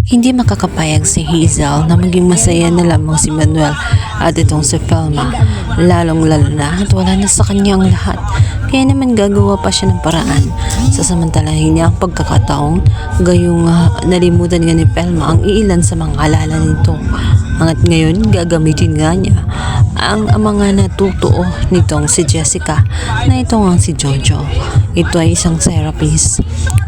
Hindi makakapayag si Hazel na maging masaya na lamang si Manuel at itong si Felma. Lalong-lalo na at wala na sa kanya ang lahat. Kaya naman gagawa pa siya ng paraan. Sasamantalahin niya ang pagkakataong gayong nalimutan nga ni Felma ang iilan sa mga alala nito. At ngayon gagamitin nga niya ang mga natutuo nitong si Jessica na ito nga si Jojo. Ito ay isang therapist.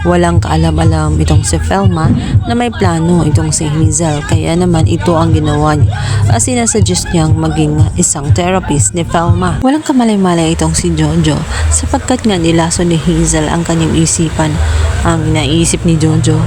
Walang kaalam-alam itong si Felma na may plano itong si Hazel, kaya naman ito ang ginawa niya. Sinasuggest niyang maging isang therapist ni Felma. Walang kamalay-malay itong si Jojo sapagkat nga nilaso ni Hazel ang kanyang isipan. Ang naisip ni Jojo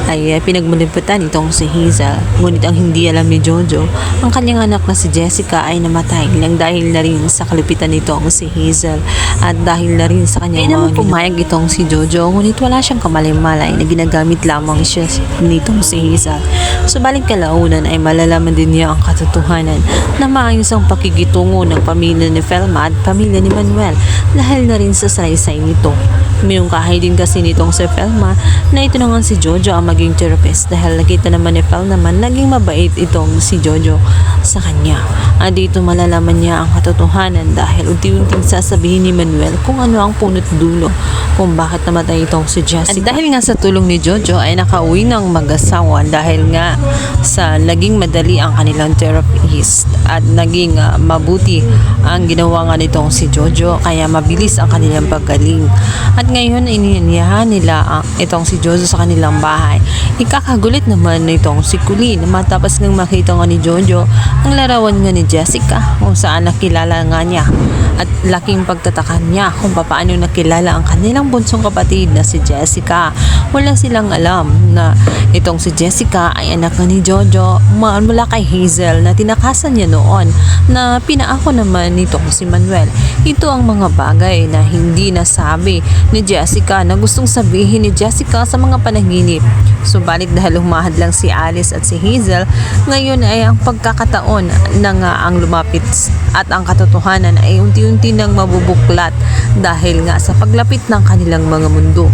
ay pinagmuliputan itong si Hazel, ngunit ang hindi alam ni Jojo, ang kanyang anak na si Jessica ay namatay lang dahil na rin sa kalipitan nitong si Hazel at dahil na rin sa kanyang mga pumayag itong si Jojo, ngunit wala siyang kamalay-malay na ginagamit lamang siya nitong si Hazel. Subalit kalaunan ay malalaman din niya ang katotohanan na maayos ang pakikitungo ng pamilya ni Felma at pamilya ni Manuel dahil na rin sa salaysay nito. Minungkahay din kasi nitong si Felma na ito naman si Jojo ang maging therapist dahil nakita naman ni Fel naman naging mabait itong si Jojo sa kanya. At dito malalaman niya ang katotohanan dahil unti-unting sasabihin ni Manuel kung ano ang punot dulo kung bakit namatay itong si Jessica. At dahil nga sa tulong ni Jojo ay nakauwi ng mag-asawa dahil nga sa naging madali ang kanilang therapist at naging mabuti ang ginawa nga nitong si Jojo kaya mabilis ang kanilang paggaling. At ngayon iniinyahan nila itong si Jojo sa kanilang bahay. Ikakagulit naman nitong si Colleen matapos ngang makita nga ni Jojo ang larawan nga ni Jessica kung saan nakilala nga niya at laking pagtataka niya kung paano nakilala ang kanilang bunsong kapatid na si Jessica. Wala silang alam na itong si Jessica ay anak nga ni Jojo mula kay Hazel na tinakasan niya noon na pinaako naman nitong si Manuel. Ito ang mga bagay na hindi nasabi ni Jessica na gustong sabihin ni Jessica sa mga panaginip. Subalit dahil humahad lang si Alice at si Hazel, ngayon ay ang pagkakataon na nga ang lumapit at ang katotohanan ay unti-unti nang mabubuklat dahil nga sa paglapit ng kanilang mga mundo.